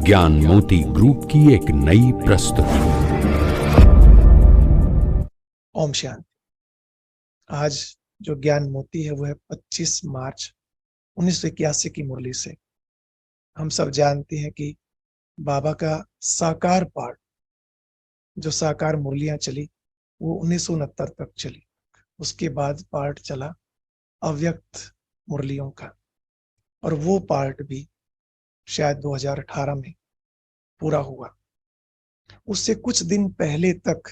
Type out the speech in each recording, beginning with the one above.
ज्ञान मोती ग्रुप की एक नई प्रस्तुति। ओम शांति। आज जो ज्ञान मोती है वो है 25 मार्च 1981 की मुरली से। हम सब जानते हैं कि बाबा का साकार पाठ, जो साकार मुरलियां चली वो 1969 तक चली। उसके बाद पार्ट चला अव्यक्त मुरलियों का, और वो पार्ट भी शायद 2018 में पूरा हुआ। उससे कुछ दिन पहले तक,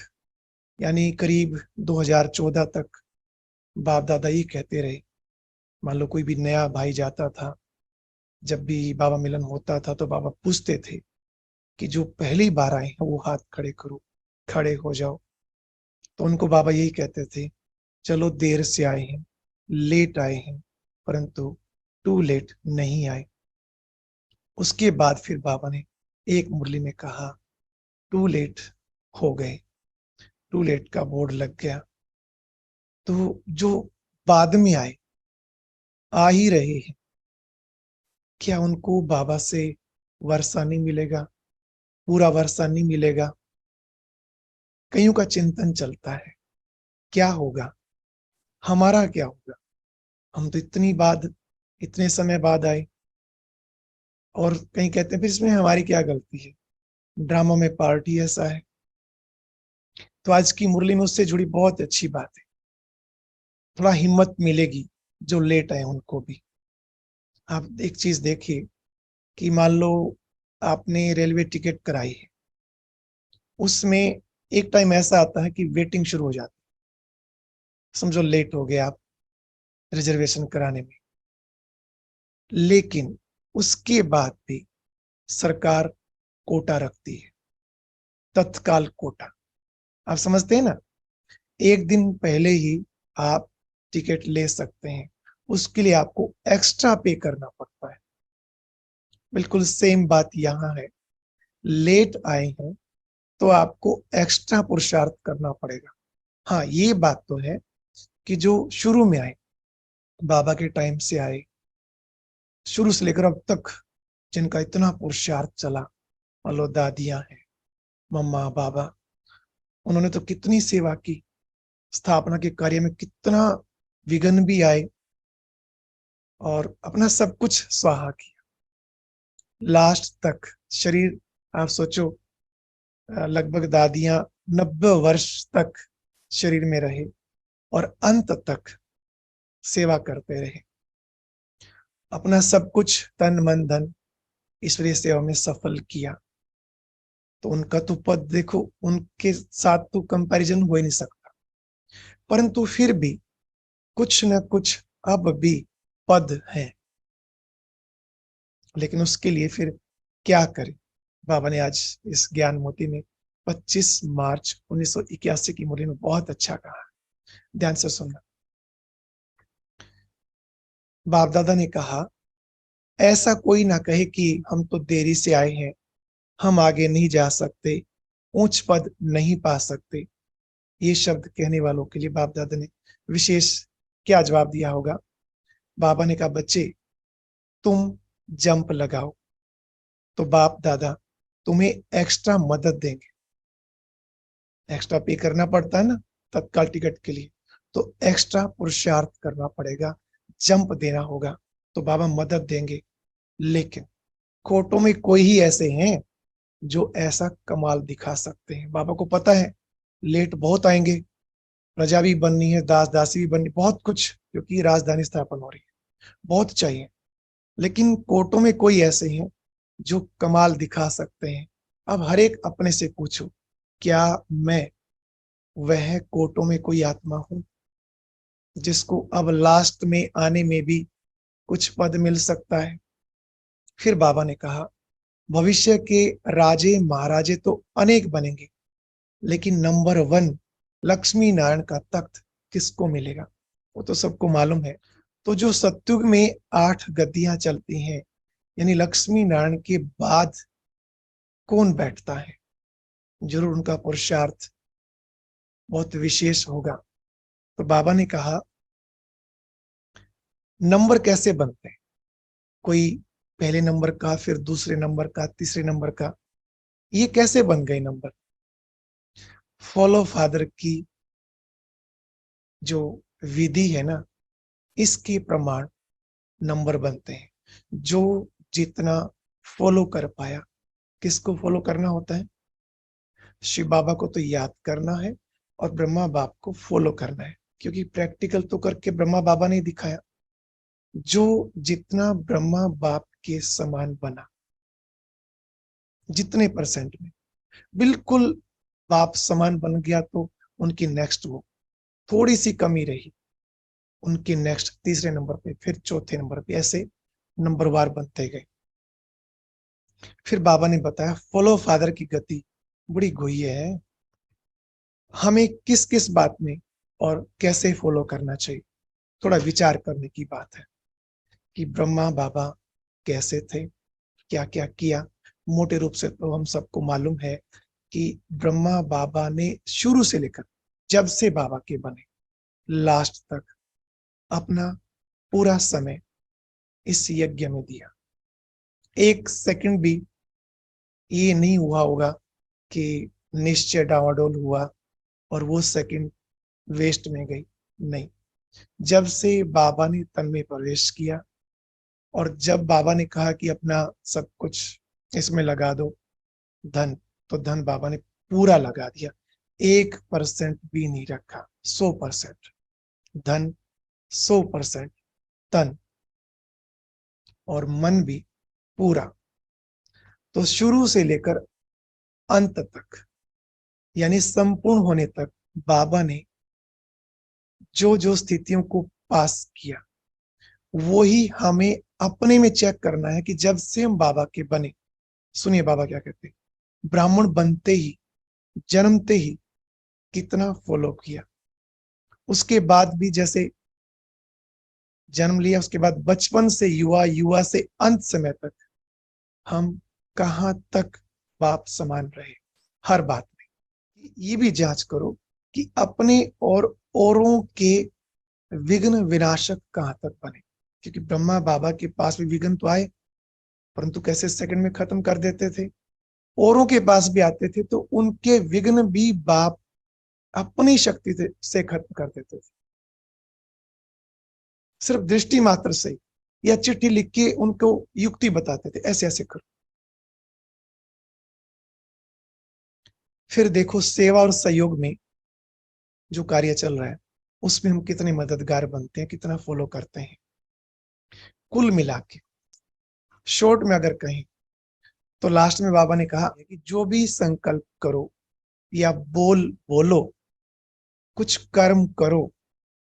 यानी करीब 2014 तक बाप दादा ये कहते रहे। मान लो कोई भी नया भाई जाता था, जब भी बाबा मिलन होता था तो बाबा पूछते थे कि जो पहली बार आए हैं वो हाथ खड़े करो, खड़े हो जाओ। तो उनको बाबा यही कहते थे, चलो देर से आए हैं, लेट आए हैं, परंतु टू लेट नहीं आए। उसके बाद फिर बाबा ने एक मुरली में कहा, टू लेट हो गए, टू लेट का बोर्ड लग गया। तो जो बाद में आए, आ ही रहे हैं, क्या उनको बाबा से वर्षा नहीं मिलेगा, पूरा वर्षा नहीं मिलेगा? कईयों का चिंतन चलता है, क्या होगा, हमारा क्या होगा? हम तो इतने समय बाद आए। और कहीं कहते हैं फिर इसमें हमारी क्या गलती है, ड्रामा में पार्ट ही ऐसा है। तो आज की मुरली में उससे जुड़ी बहुत अच्छी बात है। थोड़ा हिम्मत मिलेगी जो लेट आए उनको भी। आप एक चीज देखिए कि मान लो आपने रेलवे टिकट कराई है, उसमें एक टाइम ऐसा आता है कि वेटिंग शुरू हो जाती है। समझो लेट हो गए आप रिजर्वेशन कराने में, लेकिन उसके बाद भी सरकार कोटा रखती है, तत्काल कोटा। आप समझते हैं ना, एक दिन पहले ही आप टिकट ले सकते हैं। उसके लिए आपको एक्स्ट्रा पे करना पड़ता है। बिल्कुल सेम बात यहाँ है, लेट आए हैं तो आपको एक्स्ट्रा पुरुषार्थ करना पड़ेगा। हाँ, ये बात तो है कि जो शुरू में आए, बाबा के टाइम से आए, शुरू से लेकर अब तक जिनका इतना पुरुषार्थ चला, मान लो दादियां हैं, मम्मा बाबा, उन्होंने तो कितनी सेवा की, स्थापना के कार्य में कितना विघ्न भी आए और अपना सब कुछ स्वाहा किया लास्ट तक। शरीर, आप सोचो, लगभग दादियां 90 वर्ष तक शरीर में रहे और अंत तक सेवा करते रहे। अपना सब कुछ तन मन धन ईश्वरीय सेवा में सफल किया। तो उनका तो पद देखो, उनके साथ तो कंपैरिजन हो ही नहीं सकता। परंतु फिर भी कुछ न कुछ अब भी पद है, लेकिन उसके लिए फिर क्या करें? बाबा ने आज इस ज्ञान मोती में 25 मार्च 1981 की मुरली में बहुत अच्छा कहा। ध्यान से सुनना। बाप दादा ने कहा, ऐसा कोई ना कहे कि हम तो देरी से आए हैं, हम आगे नहीं जा सकते, उच्च पद नहीं पा सकते। ये शब्द कहने वालों के लिए बाप दादा ने विशेष क्या जवाब दिया होगा? बाबा ने कहा, बच्चे तुम जंप लगाओ तो बाप दादा तुम्हें एक्स्ट्रा मदद देंगे। एक्स्ट्रा पे करना पड़ता है ना तत्काल टिकट के लिए, तो एक्स्ट्रा पुरुषार्थ करना पड़ेगा, जंप देना होगा, तो बाबा मदद देंगे। लेकिन कोर्टों में कोई ही ऐसे हैं जो ऐसा कमाल दिखा सकते हैं। बाबा को पता है लेट बहुत आएंगे, प्रजा भी बननी है, दास दासी भी बननी, बहुत कुछ, क्योंकि राजधानी स्थापन हो रही है, बहुत चाहिए। लेकिन कोर्टों में कोई ऐसे हैं जो कमाल दिखा सकते हैं। अब हर एक अपने से पूछो, क्या मैं वह कोर्टों में कोई आत्मा हूं जिसको अब लास्ट में आने में भी कुछ पद मिल सकता है? फिर बाबा ने कहा, भविष्य के राजे महाराजे तो अनेक बनेंगे, लेकिन नंबर 1 लक्ष्मी नारायण का तख्त किसको मिलेगा? वो तो सबको मालूम है। तो जो सत्युग में 8 गद्दियां चलती हैं, यानी लक्ष्मी नारायण के बाद कौन बैठता है? जरूर उनका पुरुषार्थ बहुत विशेष होगा। तो बाबा ने कहा, नंबर कैसे बनते हैं? कोई पहले नंबर का, फिर दूसरे नंबर का, तीसरे नंबर का, ये कैसे बन गए नंबर? फॉलो फादर की जो विधि है ना, इसके प्रमाण नंबर बनते हैं। जो जितना फॉलो कर पाया, किसको फॉलो करना होता है? शिव बाबा को तो याद करना है और ब्रह्मा बाप को फॉलो करना है, क्योंकि प्रैक्टिकल तो करके ब्रह्मा बाबा ने दिखाया। जो जितना ब्रह्मा बाप के समान बना, जितने परसेंट में बिल्कुल बाप समान बन गया, तो उनकी नेक्स्ट वो थोड़ी सी कमी रही, उनके नेक्स्ट तीसरे नंबर पे, फिर चौथे नंबर पे, ऐसे नंबरवार बनते गए। फिर बाबा ने बताया फॉलो फादर की गति बड़ी गुह्य है, हमें किस किस बात में और कैसे फॉलो करना चाहिए। थोड़ा विचार करने की बात है कि ब्रह्मा बाबा कैसे थे, क्या क्या किया। मोटे रूप से तो हम सबको मालूम है कि ब्रह्मा बाबा ने शुरू से लेकर जब से बाबा के बने लास्ट तक अपना पूरा समय इस यज्ञ में दिया। एक सेकंड भी ये नहीं हुआ होगा कि निश्चय डावाडोल हुआ और वो सेकंड वेस्ट में गई। नहीं, जब से बाबा ने तन में प्रवेश किया और जब बाबा ने कहा कि अपना सब कुछ इसमें लगा दो, धन, तो धन बाबा ने पूरा लगा दिया, 1% भी नहीं रखा। 100% धन, 100% तन, और मन भी पूरा। तो शुरू से लेकर अंत तक, यानी संपूर्ण होने तक बाबा ने जो जो स्थितियों को पास किया, वो ही हमें अपने में चेक करना है कि जब से हम बाबा के बने, सुनिए बाबा क्या कहते हैं, ब्राह्मण बनते ही, जन्मते ही कितना फॉलो किया, उसके बाद भी जैसे जन्म लिया, उसके बाद बचपन से युवा, युवा से अंत समय तक हम कहां तक बाप समान रहे हर बात में। ये भी जांच करो कि अपने और औरों के विघ्न विनाशक कहां तक बने, क्योंकि ब्रह्मा बाबा के पास भी विघ्न तो आए, परंतु कैसे सेकंड में खत्म कर देते थे। औरों के पास भी आते थे तो उनके विघ्न भी बाप अपनी शक्ति से खत्म कर देते थे, सिर्फ दृष्टि मात्र से, या चिट्ठी लिख के उनको युक्ति बताते थे, ऐसे ऐसे करो। फिर देखो सेवा और सहयोग में जो कार्य चल रहा है, उसमें हम कितने मददगार बनते हैं, कितना फॉलो करते हैं। कुल मिला के शॉर्ट में अगर कहें तो लास्ट में बाबा ने कहा कि जो भी संकल्प करो या बोलो, कुछ कर्म करो,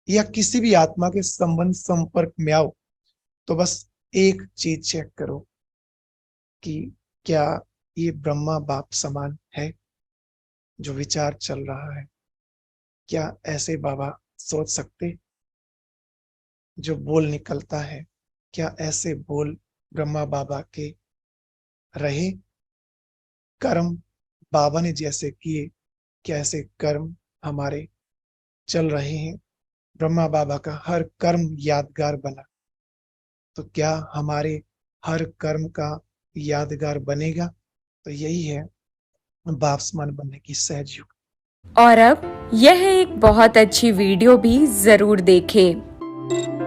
या किसी भी आत्मा के संबंध संपर्क में आओ, तो बस एक चीज चेक करो कि क्या ये ब्रह्मा बाप समान है। जो विचार चल रहा है, क्या ऐसे बाबा सोच सकते? जो बोल निकलता है, क्या ऐसे बोल ब्रह्मा बाबा के रहे? कर्म बाबा ने जैसे किए, क्या ऐसे कर्म हमारे चल रहे हैं? ब्रह्मा बाबा का हर कर्म यादगार बना, तो क्या हमारे हर कर्म का यादगार बनेगा? तो यही है बाप समान बनने की सहज युक्ति। और अब यह एक बहुत अच्छी वीडियो भी जरूर देखें।